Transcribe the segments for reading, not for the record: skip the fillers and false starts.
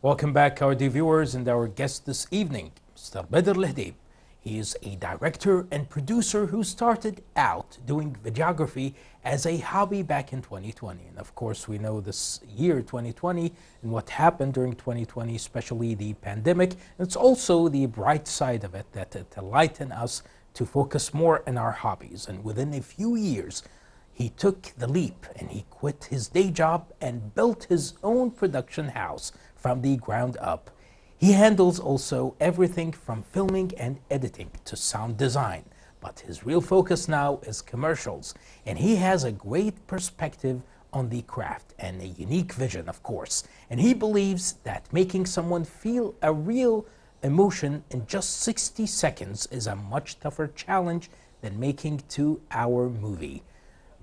Welcome back, our dear viewers, and our guest this evening, Mr. Bader Alhudaib. He is a director and producer who started out doing videography as a hobby back in 2020. And of course, we know this year, 2020, and what happened during 2020, especially the pandemic. It's also the bright side of it that it enlightened us to focus more on our hobbies. And within a few years, he took the leap and he quit his day job and built his own production house from the ground up. He handles also everything from filming and editing to sound design, but his real focus now is commercials, and he has a great perspective on the craft and a unique vision, of course, and he believes that making someone feel a real emotion in just 60 seconds is a much tougher challenge than making a 2-hour movie.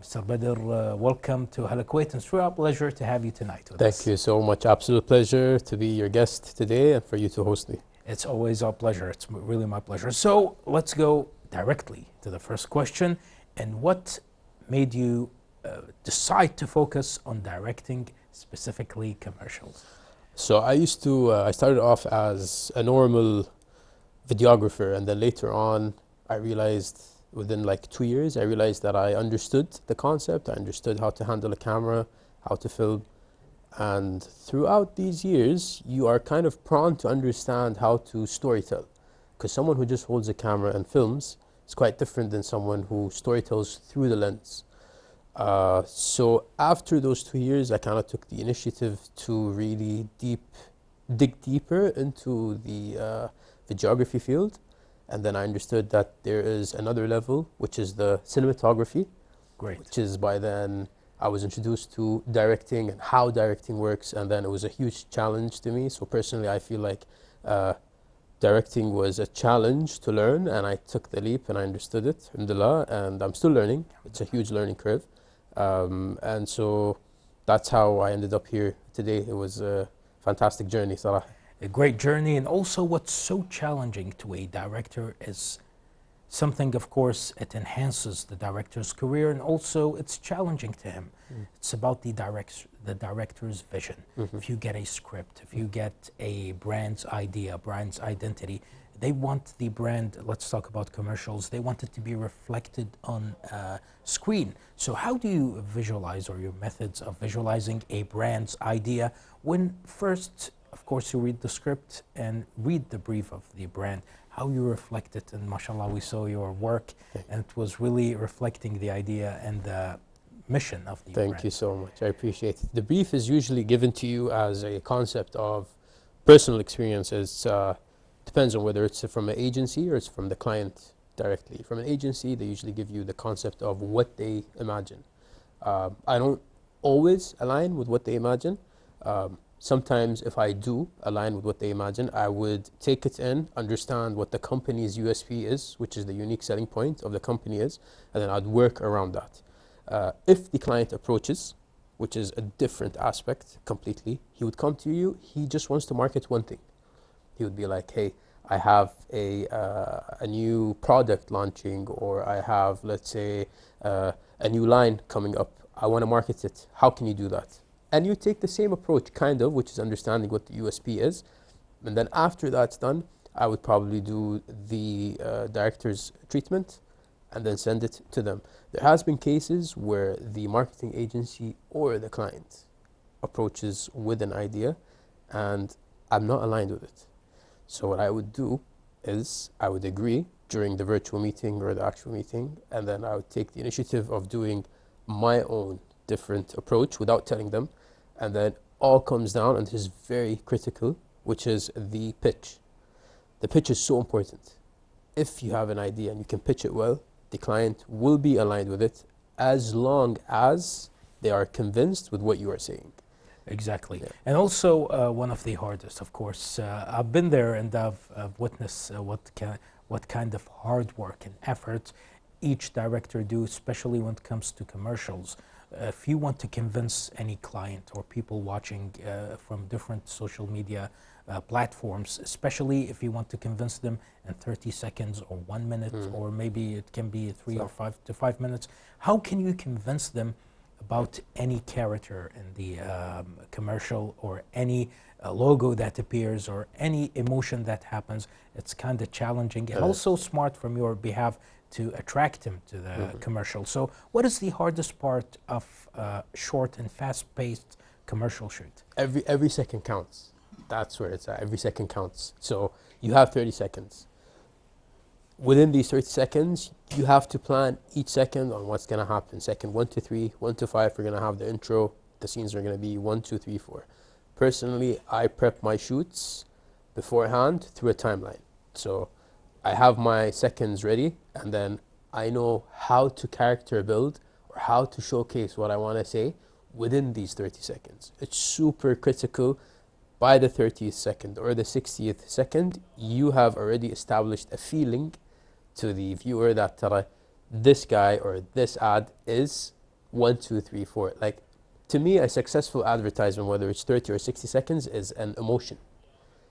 Mr. Bader, welcome to Hala Kuwait. It's a real pleasure to have you tonight with us. Thank you so much. Absolute pleasure to be your guest today and for you to host me. It's always our pleasure. It's really my pleasure. So let's go directly to the first question. And what made you decide to focus on directing specifically commercials? So I started off as a normal videographer, and then later on I realized within like 2 years, I realized that I understood the concept, I understood how to handle a camera, how to film. And throughout these years, you are kind of prone to understand how to storytell. Because someone who just holds a camera and films is quite different than someone who storytells through the lens. So after those 2 years, I kind of took the initiative to really dig deeper into the videography field. And then I understood that there is another level, which is the cinematography. Great. Which is by then I was introduced to directing and how directing works, and then it was a huge challenge to me. So personally, I feel like directing was a challenge to learn, and I took the leap and I understood it, alhamdulillah, and I'm still learning. It's a huge learning curve. And so that's how I ended up here today. It was a fantastic journey, Salah. A great journey, and also what's so challenging to a director is something, of course, it enhances the director's career, and also it's challenging to him. It's about the director's vision. If you get a script, if you get a brand's idea, brand's identity, they want the brand, let's talk about commercials, they want it to be reflected on screen. So how do you visualize, or your methods of visualizing a brand's idea when first, of course, you read the script and read the brief of the brand, how you reflect it? And mashallah, we saw your work, and it was really reflecting the idea and the mission of the brand. Thank you so much. I appreciate it. The brief is usually given to you as a concept of personal experiences. Depends on whether it's from an agency or it's from the client directly. From an agency, they usually give you the concept of what they imagine. I don't always align with what they imagine. Sometimes if I do align with what they imagine, I would take it in, understand what the company's USP is, which is the unique selling point of the company is, and then I'd work around that. If the client approaches, which is a different aspect completely, he would come to you, he just wants to market one thing. He would be like, hey, I have a new product launching, or I have, let's say, a new line coming up. I want to market it. How can you do that? And you take the same approach, kind of, which is understanding what the USP is. And then after that's done, I would probably do the director's treatment and then send it to them. There has been cases where the marketing agency or the client approaches with an idea and I'm not aligned with it. So what I would do is I would agree during the virtual meeting or the actual meeting, and then I would take the initiative of doing my own different approach without telling them. And then all comes down, and this is very critical, which is the pitch. The pitch is so important. If you have an idea and you can pitch it well, the client will be aligned with it as long as they are convinced with what you are saying. Exactly. Yeah. And also one of the hardest, of course, I've been there and I've witnessed what kind of hard work and effort each director do, especially when it comes to commercials. If you want to convince any client or people watching from different social media platforms, especially if you want to convince them in 30 seconds or 1 minute, or maybe it can be 3 or 5 to 5 minutes, how can you convince them about any character in the commercial, or any logo that appears, or any emotion that happens. It's kind of challenging and also smart from your behalf to attract him to the commercial. So what is the hardest part of short and fast-paced commercial shoot? Every second counts. That's where it's at. Every second counts. So you have 30 seconds. Within these 30 seconds, you have to plan each second on what's going to happen. Second 1 to 3, 1 to 5, we're going to have the intro. The scenes are going to be 1, 2, 3, 4. Personally, I prep my shoots beforehand through a timeline. So I have my seconds ready, and then I know how to character build or how to showcase what I want to say within these 30 seconds. It's super critical. By the 30th second or the 60th second, you have already established a feeling to the viewer that this guy or this ad is 1, 2, 3, 4. Like, to me, a successful advertisement, whether it's 30 or 60 seconds, is an emotion.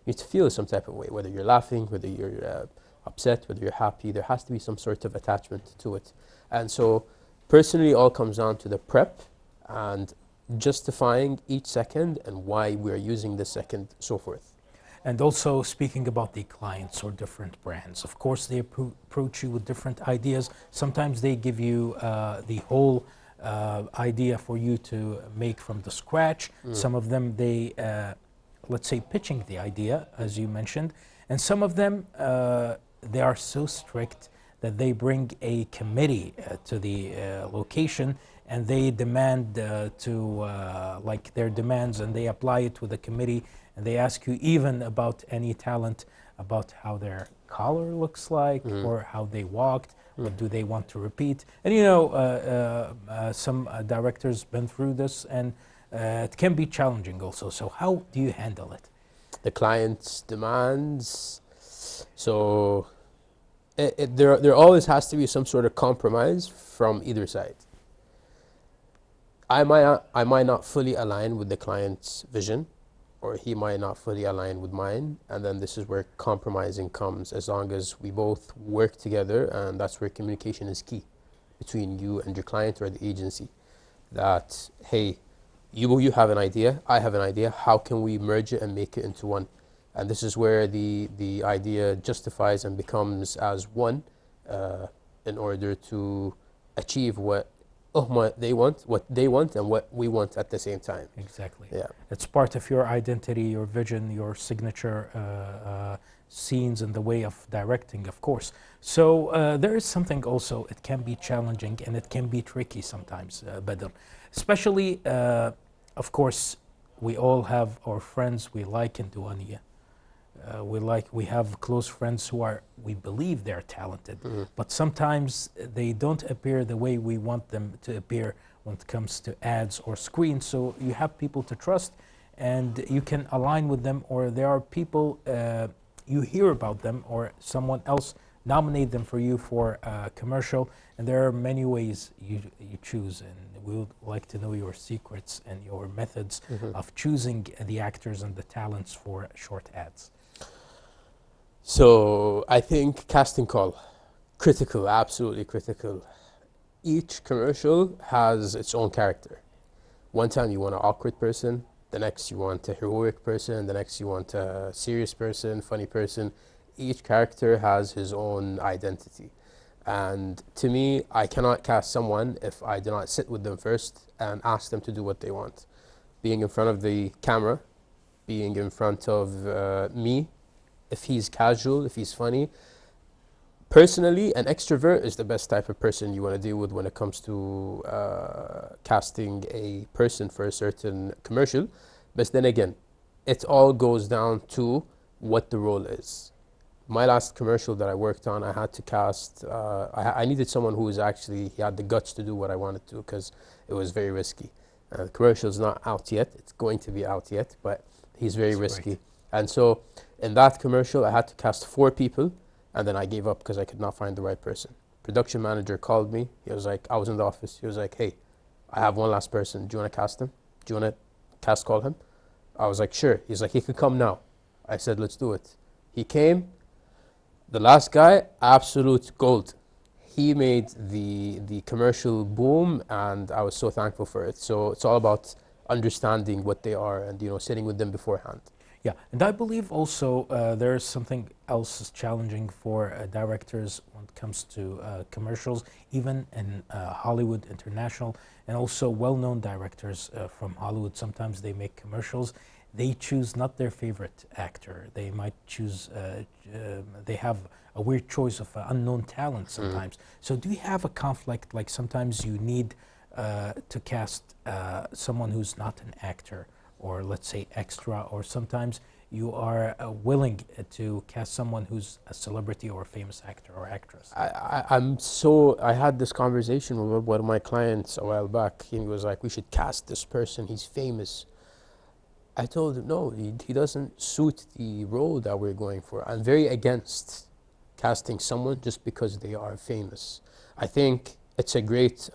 You need to feel some type of way, whether you're laughing, whether you're upset, whether you're happy. There has to be some sort of attachment to it. And so, personally, it all comes down to the prep and justifying each second and why we're using this second, so forth. And also, speaking about the clients or different brands, of course they approach you with different ideas. Sometimes they give you the whole idea for you to make from the scratch. Some of them, they let's say pitching the idea, as you mentioned, and some of them they are so strict that they bring a committee to the location, and they demand like their demands, and they apply it with the committee, and they ask you even about any talent, about how their collar looks like, or how they walked, what do they want to repeat. And you know, some directors been through this, and it can be challenging also. So how do you handle it? The client's demands. So there always has to be some sort of compromise from either side. I might not fully align with the client's vision, or he might not fully align with mine, and then this is where compromising comes, as long as we both work together, and that's where communication is key between you and your client or the agency. That, hey, you have an idea, I have an idea, how can we merge it and make it into one? And this is where the idea justifies and becomes as one in order to achieve what they want, and what we want at the same time. Exactly. Yeah. It's part of your identity, your vision, your signature scenes, and the way of directing, of course. So there is something also, it can be challenging and it can be tricky sometimes, Bader. Especially, of course, we all have our friends we like in Duania. We have close friends who we believe they're talented, but sometimes they don't appear the way we want them to appear when it comes to ads or screens. So you have people to trust, and you can align with them, or there are people you hear about them, or someone else nominate them for you for a commercial, and there are many ways you choose, and we would like to know your secrets and your methods of choosing the actors and the talents for short ads. So I think casting call, critical, absolutely critical. Each commercial has its own character. One time you want an awkward person, the next you want a heroic person, the next you want a serious person, funny person. Each character has his own identity. And to me, I cannot cast someone if I do not sit with them first and ask them to do what they want. Being in front of the camera, being in front of me, if he's casual, if he's funny. Personally, an extrovert is the best type of person you want to deal with when it comes to casting a person for a certain commercial. But then again, it all goes down to what the role is. My last commercial that I worked on, I had to cast, I needed someone who was actually, he had the guts to do what I wanted to, because it was very risky. The commercial is not out yet, it's going to be out yet, but he's very risky. Great. And so in that commercial, I had to cast 4 people, and then I gave up because I could not find the right person. Production manager called me. He was like, I was in the office. He was like, hey, I have one last person. Do you want to cast him? Do you want to cast call him? I was like, sure. He's like, he could come now. I said, let's do it. He came. The last guy, absolute gold. he made the commercial boom, and I was so thankful for it. So it's all about understanding what they are and sitting with them beforehand. Yeah, and I believe also there's something else challenging for directors when it comes to commercials, even in Hollywood International, and also well-known directors from Hollywood. Sometimes they make commercials. They choose not their favorite actor. They might choose, they have a weird choice of unknown talent sometimes. So do you have a conflict, like sometimes you need to cast someone who's not an actor, or let's say extra, or sometimes you are willing to cast someone who's a celebrity or a famous actor or actress? I had this conversation with one of my clients a while back. He was like, we should cast this person, he's famous. I told him, no, he doesn't suit the role that we're going for. I'm very against casting someone just because they are famous. I think it's a great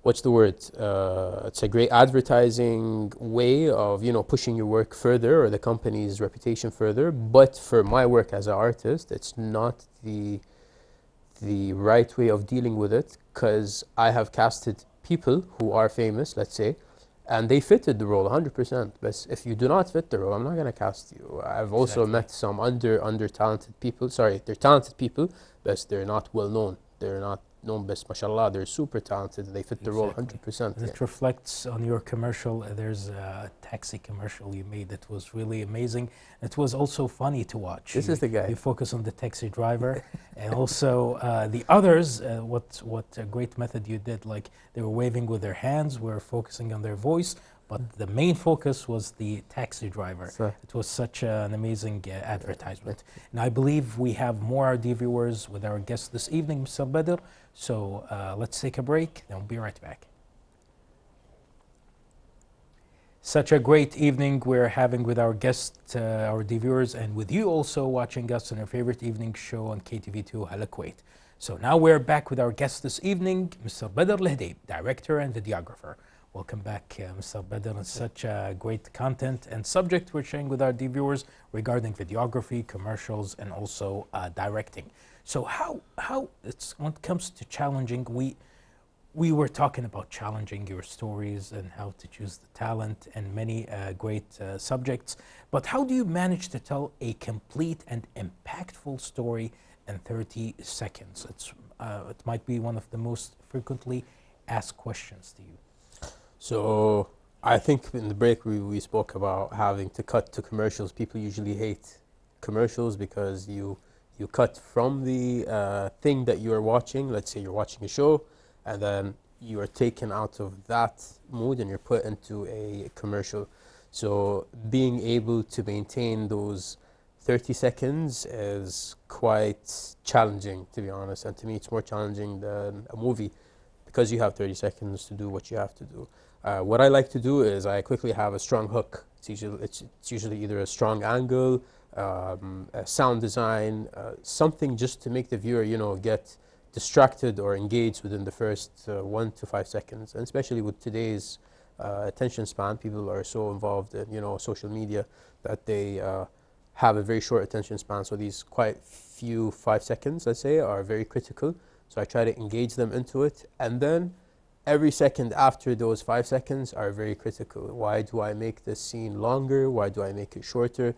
what's the word? It's a great advertising way of pushing your work further, or the company's reputation further. But for my work as an artist, it's not the right way of dealing with it, because I have casted people who are famous, let's say, and they fitted the role 100%. But if you do not fit the role, I'm not going to cast you. I've also met some under talented people. Sorry, they're talented people, but they're not well known. They're not known, but mashallah, they're super talented. They fit the role 100%. It reflects on your commercial. There's a taxi commercial you made that was really amazing. It was also funny to watch. This is the guy. You focus on the taxi driver, and also the others. What a great method you did! Like they were waving with their hands, we were focusing on their voice, but the main focus was the taxi driver. It was such an amazing advertisement. And I believe we have more RD viewers with our guest this evening, Mr. Bader. So let's take a break, then we'll be right back. Such a great evening we're having with our guest, our viewers, and with you also watching us on our favorite evening show on KTV2 On Hala Kuwait. So now we're back with our guest this evening, Mr. Bader Alhudaib, director and videographer. Welcome back, Mr. Bader. It's such great content and subject we're sharing with our viewers regarding videography, commercials, and also directing. So how it's when it comes to challenging, we were talking about challenging your stories and how to choose the talent and many great subjects. But how do you manage to tell a complete and impactful story in 30 seconds? It might be one of the most frequently asked questions to you. So I think in the break we spoke about having to cut to commercials. People usually hate commercials because you cut from the thing that you are watching. Let's say you're watching a show, and then you are taken out of that mood and you're put into a commercial. So being able to maintain those 30 seconds is quite challenging, to be honest. And to me, it's more challenging than a movie, because you have 30 seconds to do what you have to do. What I like to do is I quickly have a strong hook. It's usually either a strong angle, a sound design, something just to make the viewer, get distracted or engaged within the first 1 to 5 seconds. And especially with today's attention span, people are so involved in social media that they have a very short attention span. So these quite few 5 seconds, let's say, are very critical. So I try to engage them into it, and then every second after those 5 seconds are very critical. Why do I make this scene longer? Why do I make it shorter?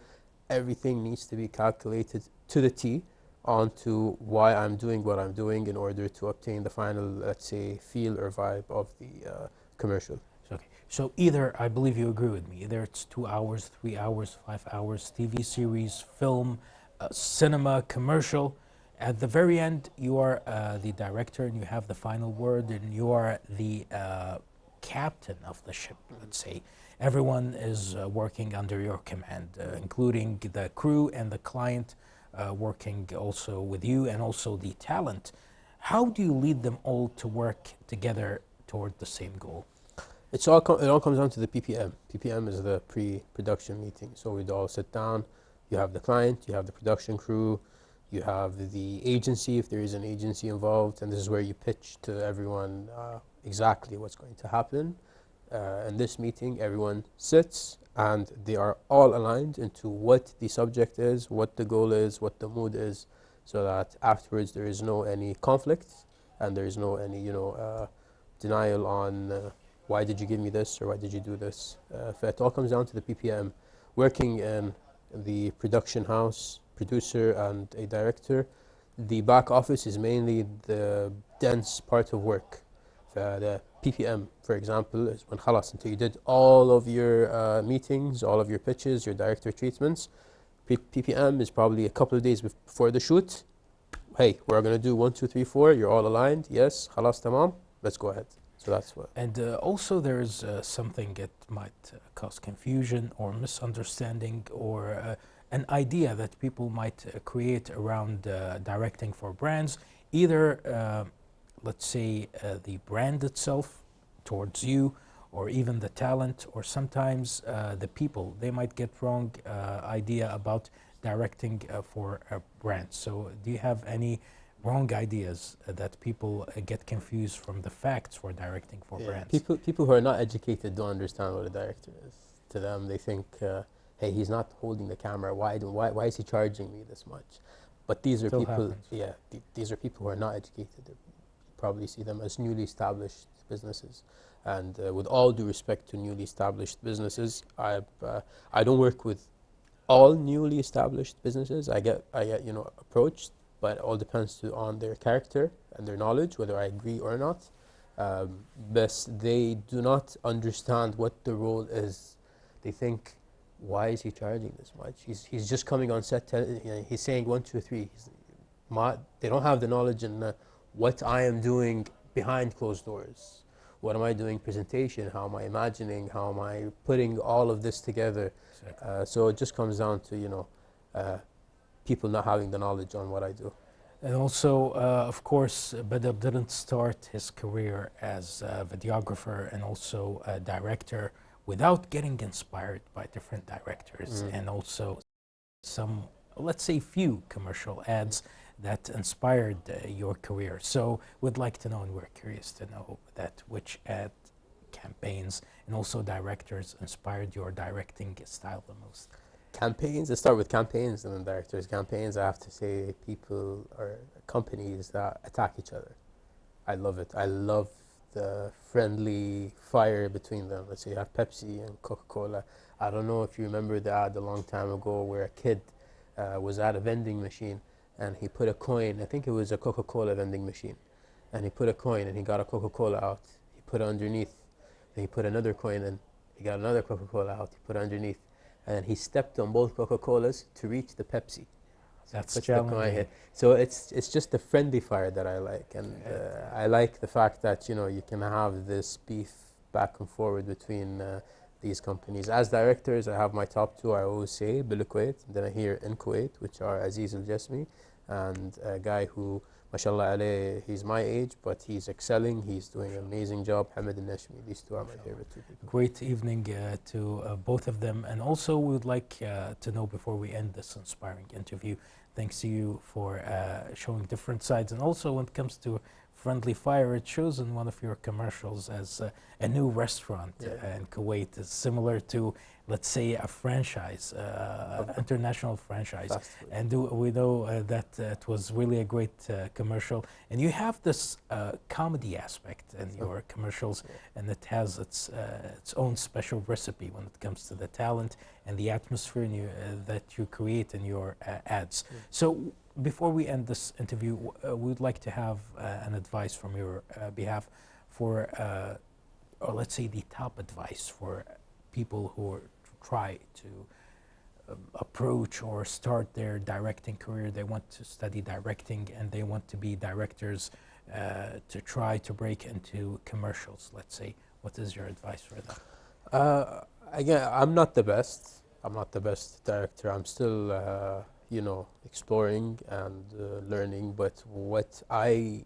Everything needs to be calculated to the T onto why I'm doing what I'm doing in order to obtain the final, let's say, feel or vibe of the commercial. Okay. So either, I believe you agree with me, either it's 2 hours, 3 hours, 5 hours, TV series, film, cinema, commercial. At the very end, you are the director and you have the final word, and you are the captain of the ship, let's say. Everyone is working under your command, including the crew and the client working also with you, and also the talent. How do you lead them all to work together toward the same goal? It all comes down to the PPM. PPM is the pre-production meeting. So we'd all sit down. You have the client, you have the production crew, you have the agency, if there is an agency involved, and this is where you pitch to everyone exactly what's going to happen. In this meeting, everyone sits and they are all aligned into what the subject is, what the goal is, what the mood is. so that afterwards there is no any conflict and there is no any denial on why did you give me this or why did you do this. It all comes down to the PPM. Working in the production house, producer and a director, the back office is mainly the dense part of work. The PPM, for example, is when خلاص until you did all of your meetings, all of your pitches, your director treatments. PPM is probably a couple of days before the shoot. Hey, we're going to do 1, 2, 3, 4. You're all aligned. Yes, خلاص tamam. Let's go ahead. So that's what. And also there's something that might cause confusion or misunderstanding or an idea that people might create around directing for brands. Either, let's say, the brand itself towards you, or even the talent, or sometimes the people. They might get wrong idea about directing for a brand. So do you have any wrong ideas that people get confused from the facts for directing for brands? People who are not educated don't understand what a director is. To them, they think, hey, he's not holding the camera. Why is he charging me this much? But these are people, these are people who are not educated. You probably see them as newly established businesses. And with all due respect to newly established businesses, I don't work with all newly established businesses. I get approached, but it all depends on their character and their knowledge, whether I agree or not. But they do not understand what the role is. They think, why is he charging this much? He's just coming on set, he's saying 1, 2, 3. They don't have the knowledge in what I am doing behind closed doors. What am I doing presentation? How am I imagining? How am I putting all of this together? Exactly. So it just comes down to, people not having the knowledge on what I do. And also, of course, Bader didn't start his career as a videographer and also a director without getting inspired by different directors and also some, let's say, few commercial ads that inspired your career. So we'd like to know, and we're curious to know, that which ad campaigns and also directors inspired your directing style the most. Campaigns, let's start with campaigns and then directors. Campaigns, I have to say, people or companies that attack each other. I love it. I love the friendly fire between them. Let's say you have Pepsi and Coca-Cola. I don't know if you remember the ad a long time ago where a kid was at a vending machine and he put a coin. I think it was a Coca-Cola vending machine. And he put a coin and he got a Coca-Cola out. He put it underneath. Then he put another coin and he got another Coca-Cola out. He put it underneath. And he stepped on both Coca-Colas to reach the Pepsi. That's challenging. So it's just the friendly fire that I like. And I like the fact that, you can have this beef back and forward between these companies. As directors, I have my top two, I always say, Kuwait. Then I hear in Kuwait, which are Al and a guy who, mashallah alayh, he's my age, but he's excelling. He's doing an amazing job. Hamid al-Nashmi. These two are my favorite two people. Great evening to both of them. And also we would like to know, before we end this inspiring interview, thanks to you for showing different sides. And also when it comes to friendly fire, it shows in one of your commercials as a new restaurant in Kuwait. Is similar to, let's say, a franchise, international franchise. And we know that it was really a great commercial. And you have this comedy aspect in your commercials, and it has its own special recipe when it comes to the talent and the atmosphere that you create in your ads. So before we end this interview, we'd like to have an advice from your behalf for, or let's say the top advice for people who try to approach or start their directing career. They want to study directing and they want to be directors to try to break into commercials, let's say. What is your advice for them? Again, I'm not the best. I'm not the best director. I'm still exploring and learning, but what I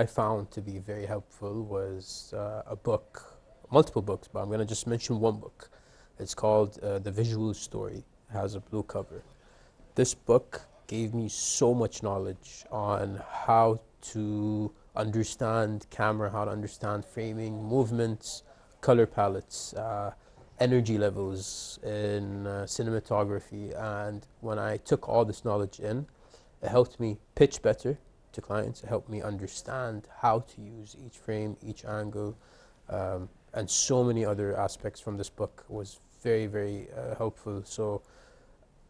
found to be very helpful was a book, multiple books, but I'm going to just mention one book. It's called The Visual Story. It has a blue cover. This book gave me so much knowledge on how to understand camera, how to understand framing, movements, color palettes, energy levels in cinematography. And when I took all this knowledge in, It helped me pitch better to clients. It helped me understand how to use each frame, each angle, and so many other aspects from this book was very, very helpful. So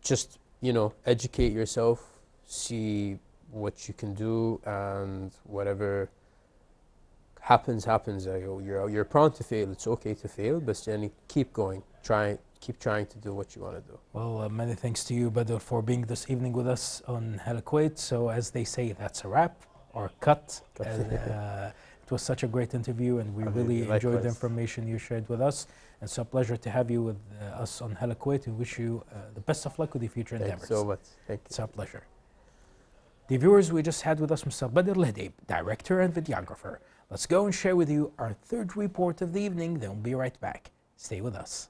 just, you know, educate yourself, see what you can do, and whatever happens. You're prone to fail. It's okay to fail, but then keep going. Keep trying to do what you want to do. Well, many thanks to you, Bader, for being this evening with us on Hala Kuwait. So as they say, that's a wrap or cut. It was such a great interview, and we really enjoyed the information you shared with us. And it's a pleasure to have you with us on Hala Kuwait, and wish you the best of luck with your future endeavors. Thank you so much. Thank you. It's a pleasure. The viewers, we just had with us Mr. Bader Alhudaib, director and videographer. Let's go and share with you our third report of the evening, then we'll be right back. Stay with us.